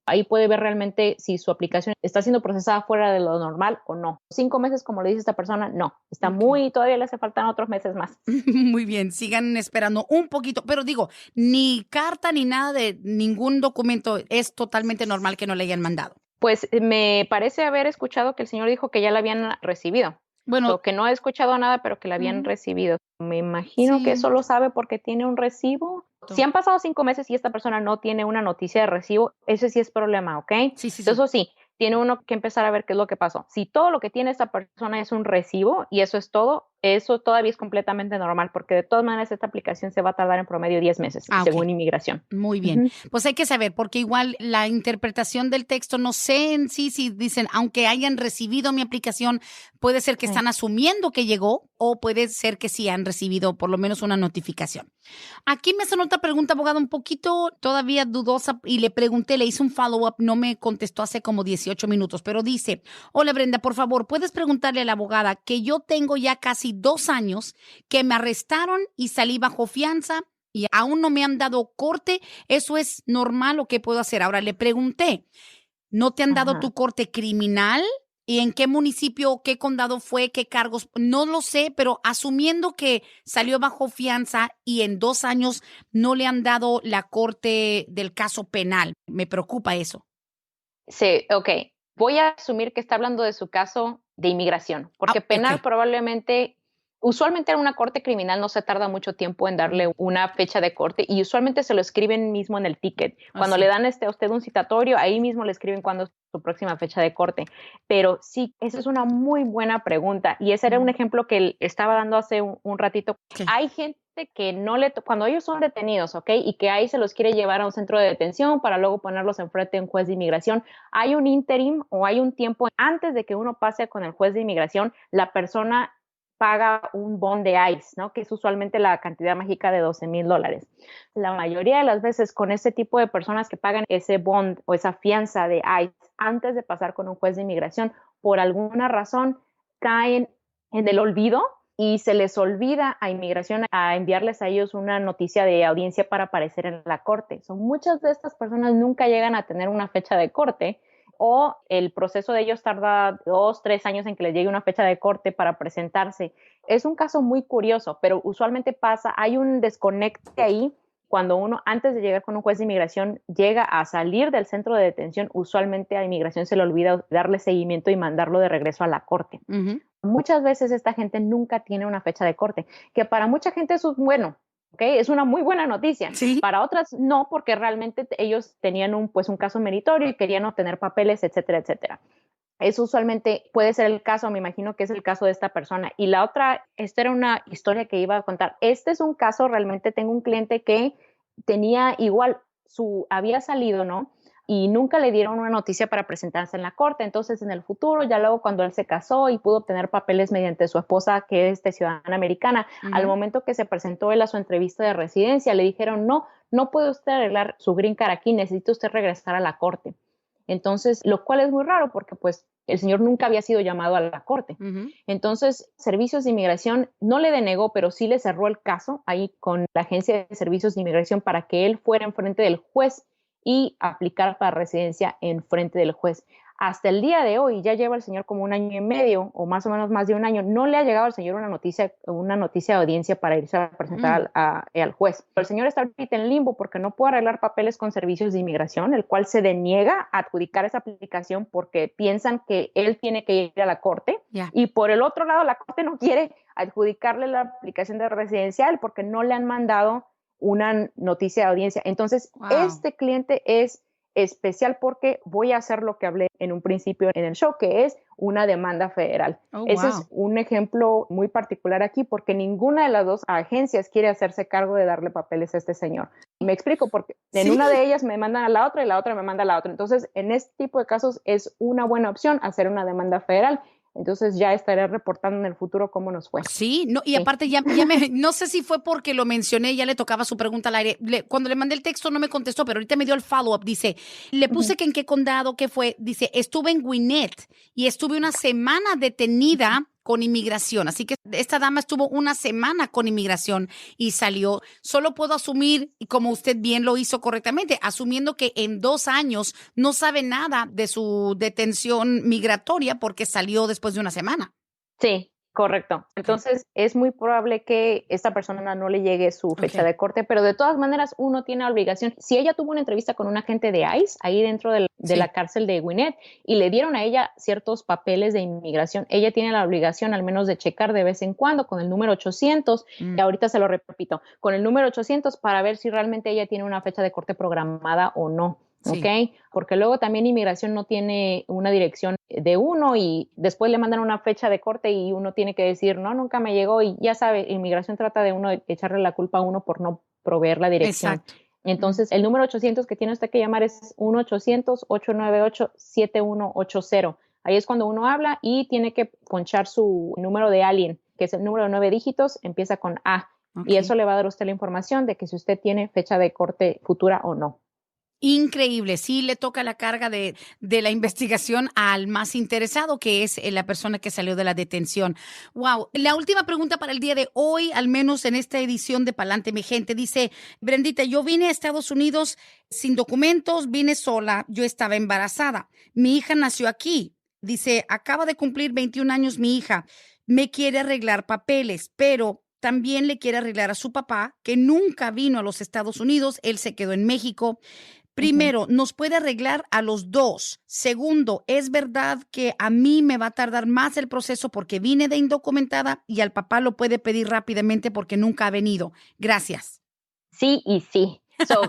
ahí puede ver realmente si su aplicación está siendo procesada fuera de lo normal o no. 5 meses, como le dice esta persona, no. Está Ok. todavía le hace faltan otros meses más. Muy bien, sigan esperando un poquito, pero digo, ni carta ni nada de ningún documento, es totalmente normal que no le hayan mandado. Pues me parece haber escuchado que el señor dijo que ya la habían recibido. Bueno, O que no he escuchado nada, pero que la habían ujú, recibido. Me imagino que sí, eso lo sabe porque tiene un recibo. Si han pasado 5 meses y esta persona no tiene una noticia de recibo, ese sí es problema, ¿ok? sí, sí, Entonces, sí. eso sí, tiene uno que empezar a ver qué es lo que pasó. Si todo lo que tiene esta persona es un recibo y eso es todo, eso todavía es completamente normal, porque de todas maneras esta aplicación se va a tardar en promedio 10 meses, Ah, ok. según inmigración. Muy bien. Ujú. Pues hay que saber, porque igual la interpretación del texto, no sé en sí si dicen, aunque hayan recibido mi aplicación, puede ser que Sí. están asumiendo que llegó o puede ser que sí han recibido por lo menos una notificación. Aquí me hacen otra pregunta, abogada, un poquito todavía dudosa y le pregunté, le hice un follow-up, no me contestó hace como 18 minutos, pero dice, hola Brenda, por favor, ¿puedes preguntarle a la abogada que yo tengo ya casi 2 años que me arrestaron y salí bajo fianza y aún no me han dado corte? ¿Eso es normal o qué puedo hacer? Ahora le pregunté, ¿no te han dado Ajá. tu corte criminal? ¿Y en qué municipio, qué condado fue, qué cargos? No lo sé, pero asumiendo que salió bajo fianza y en 2 años no le han dado la corte del caso penal, me preocupa eso. Sí, ok. Voy a asumir que está hablando de su caso de inmigración, Ah, porque ok. penal probablemente, usualmente en una corte criminal no se tarda mucho tiempo en darle una fecha de corte y usualmente se lo escriben mismo en el ticket. Cuando le Así. dan a usted un citatorio, ahí mismo le escriben cuándo es su próxima fecha de corte. Pero sí, esa es una muy buena pregunta y ese era un ejemplo que estaba dando hace un ratito. Ok. Hay gente que no cuando ellos son detenidos, ¿ok? Y que ahí se los quiere llevar a un centro de detención para luego ponerlos enfrente de un juez de inmigración. Hay un interim o hay un tiempo antes de que uno pase con el juez de inmigración, la persona paga un bond de ICE, ¿no? Que es usualmente la cantidad mágica de $12,000. La mayoría de las veces con ese tipo de personas que pagan ese bond o esa fianza de ICE antes de pasar con un juez de inmigración, por alguna razón caen en el olvido y se les olvida a inmigración a enviarles a ellos una noticia de audiencia para aparecer en la corte. Muchas de estas personas nunca llegan a tener una fecha de corte o el proceso de ellos tarda 2, 3 años en que les llegue una fecha de corte para presentarse. Es un caso muy curioso, pero usualmente pasa, hay un desconecte ahí cuando uno, antes de llegar con un juez de inmigración, llega a salir del centro de detención, usualmente a inmigración se le olvida darle seguimiento y mandarlo de regreso a la corte. Ujú. Muchas veces esta gente nunca tiene una fecha de corte, que para mucha gente eso es bueno, ¿ok? Es una muy buena noticia. Sí. Para otras no, porque realmente ellos tenían un caso meritorio y querían obtener papeles, etcétera, etcétera. Eso usualmente puede ser el caso, me imagino que es el caso de esta persona. Y la otra, esta era una historia que iba a contar. Este es un caso, realmente tengo un cliente que tenía igual, había salido, ¿no? Y nunca le dieron una noticia para presentarse en la corte. Entonces, en el futuro, ya luego cuando él se casó y pudo obtener papeles mediante su esposa, que es ciudadana americana, al Ujú. momento que se presentó él a su entrevista de residencia, le dijeron, no, no puede usted arreglar su green card aquí, necesita usted regresar a la corte. Entonces, lo cual es muy raro porque pues el señor nunca había sido llamado a la corte. Entonces, Servicios de Inmigración no le denegó, pero sí le cerró el caso ahí con la Agencia de Servicios de Inmigración para que él fuera enfrente del juez y aplicar para residencia enfrente del juez. Hasta el día de hoy, ya lleva el señor como 1 año y medio o más o menos más de un año, no le ha llegado al señor una noticia de audiencia para irse a presentar al juez. Pero el señor está ahorita en limbo porque no puede arreglar papeles con Servicios de Inmigración, el cual se deniega a adjudicar esa aplicación porque piensan que él tiene que ir a la corte. Y por el otro lado, la corte no quiere adjudicarle la aplicación de residencial porque no le han mandado una noticia de audiencia. Entonces, este cliente es especial porque voy a hacer lo que hablé en un principio en el show, que es una demanda federal. Ese es un ejemplo muy particular aquí porque ninguna de las dos agencias quiere hacerse cargo de darle papeles a este señor. Me explico, porque en una de ellas me mandan a la otra y la otra me manda a la otra. Entonces, en este tipo de casos es una buena opción hacer una demanda federal. Entonces ya estaré reportando en el futuro cómo nos fue. Sí, no, y aparte no sé si fue porque lo mencioné, ya le tocaba su pregunta al aire. Cuando le mandé el texto no me contestó, pero ahorita me dio el follow-up. Dice, le puse que en qué condado, qué fue. Dice, estuve en Gwinnett y estuve una semana detenida con inmigración. Así que esta dama estuvo una semana con inmigración y salió. Solo puedo asumir, y como usted bien lo hizo correctamente, asumiendo que en 2 años no sabe nada de su detención migratoria porque salió después de una semana. Sí, correcto. Entonces, es muy probable que esta persona no le llegue su fecha de corte, pero de todas maneras uno tiene la obligación. Si ella tuvo una entrevista con un agente de ICE ahí dentro de la cárcel de Gwinnett y le dieron a ella ciertos papeles de inmigración, ella tiene la obligación al menos de checar de vez en cuando con el número 800, y ahorita se lo repito, con el número 800 para ver si realmente ella tiene una fecha de corte programada o no. Sí. ¿Ok? Porque luego también inmigración no tiene una dirección de uno y después le mandan una fecha de corte y uno tiene que decir, no, nunca me llegó, y ya sabe, inmigración trata de uno echarle la culpa a uno por no proveer la dirección. Exacto. Entonces, el número 800 que tiene usted que llamar es 1-800-898-7180. Ahí es cuando uno habla y tiene que ponchar su número de alien, que es el número de 9 dígitos, empieza con A. Y eso le va a dar a usted la información de que si usted tiene fecha de corte futura o no. Increíble, sí le toca la carga de la investigación al más interesado, que es la persona que salió de la detención. Wow, la última pregunta para el día de hoy, al menos en esta edición de Pa'lante mi gente, dice, Brendita, yo vine a Estados Unidos sin documentos, vine sola, yo estaba embarazada, mi hija nació aquí, dice, acaba de cumplir 21 años mi hija, me quiere arreglar papeles, pero también le quiere arreglar a su papá, que nunca vino a los Estados Unidos, él se quedó en México. Primero, ¿nos puede arreglar a los dos? Segundo, ¿es verdad que a mí me va a tardar más el proceso porque vine de indocumentada y al papá lo puede pedir rápidamente porque nunca ha venido? Gracias. Sí y sí.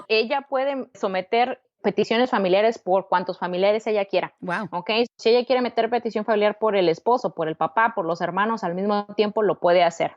Ella puede someter peticiones familiares por cuantos familiares ella quiera. Wow. ¿Okay? Si ella quiere meter petición familiar por el esposo, por el papá, por los hermanos al mismo tiempo, lo puede hacer.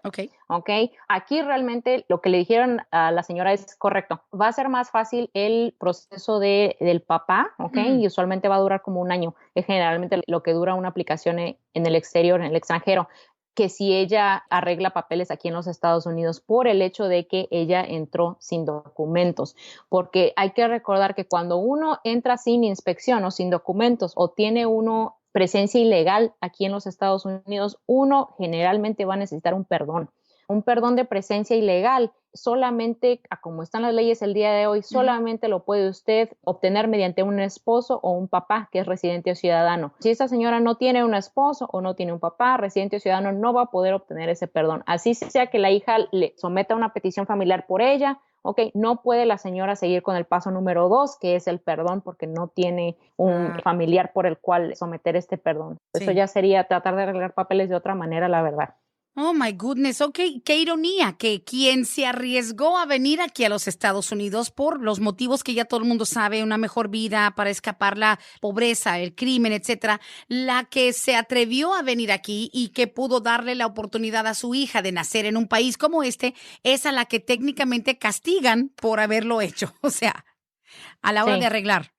Okay. Aquí realmente lo que le dijeron a la señora es correcto. Va a ser más fácil el proceso del papá, y usualmente va a durar como 1 año. Es generalmente lo que dura una aplicación en el exterior, en el extranjero, que si ella arregla papeles aquí en los Estados Unidos por el hecho de que ella entró sin documentos. Porque hay que recordar que cuando uno entra sin inspección o sin documentos o tiene uno presencia ilegal aquí en los Estados Unidos, uno generalmente va a necesitar un perdón. Un perdón de presencia ilegal solamente, como están las leyes el día de hoy, solamente lo puede usted obtener mediante un esposo o un papá que es residente o ciudadano. Si esta señora no tiene un esposo o no tiene un papá, residente o ciudadano, no va a poder obtener ese perdón. Así sea que la hija le someta una petición familiar por ella, no puede la señora seguir con el paso número 2, que es el perdón, porque no tiene un familiar por el cual someter este perdón. Sí. Eso ya sería tratar de arreglar papeles de otra manera, la verdad. Oh, my goodness. Qué ironía que quien se arriesgó a venir aquí a los Estados Unidos por los motivos que ya todo el mundo sabe, una mejor vida para escapar la pobreza, el crimen, etcétera, la que se atrevió a venir aquí y que pudo darle la oportunidad a su hija de nacer en un país como este, es a la que técnicamente castigan por haberlo hecho. O sea, a la hora de arreglar.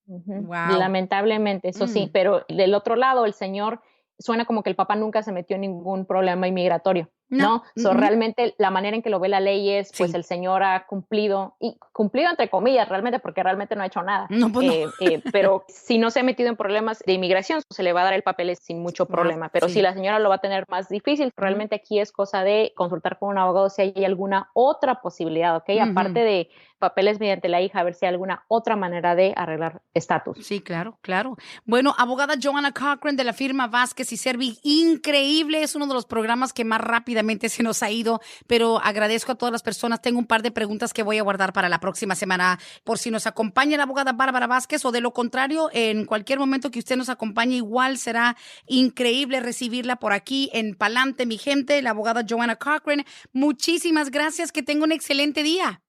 Wow. Lamentablemente, eso sí, pero del otro lado, el señor suena como que el papá nunca se metió en ningún problema inmigratorio. ¿no? Realmente la manera en que lo ve la ley es, pues el señor ha cumplido, y cumplido entre comillas realmente, porque realmente no ha hecho nada. No, pues pero si no se ha metido en problemas de inmigración, se le va a dar el papel sin mucho problema. Pero si la señora lo va a tener más difícil, realmente aquí es cosa de consultar con un abogado si hay alguna otra posibilidad, ¿ok? Aparte de papeles mediante la hija, a ver si hay alguna otra manera de arreglar estatus. Sí, claro, claro. Bueno, abogada Joanna Cochran de la firma Vázquez y Servi, increíble, es uno de los programas que más rápidamente se nos ha ido, pero agradezco a todas las personas. Tengo un par de preguntas que voy a guardar para la próxima semana, por si nos acompaña la abogada Bárbara Vázquez, o de lo contrario, en cualquier momento que usted nos acompañe, igual será increíble recibirla por aquí en Palante, mi gente, la abogada Joanna Cochran. Muchísimas gracias, que tenga un excelente día.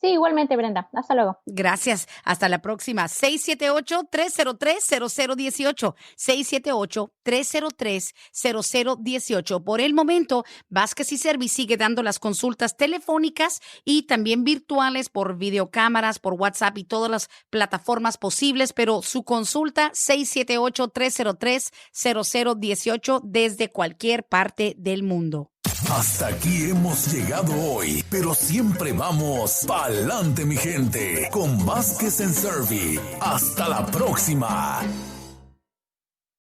Sí, igualmente, Brenda. Hasta luego. Gracias. Hasta la próxima. 678-303-0018. 678-303-0018. Por el momento, Vázquez y Servi sigue dando las consultas telefónicas y también virtuales por videocámaras, por WhatsApp y todas las plataformas posibles, pero su consulta 678-303-0018 desde cualquier parte del mundo. Hasta aquí hemos llegado hoy, pero siempre vamos pa'lante, mi gente, con Vázquez and Servi. Hasta la próxima.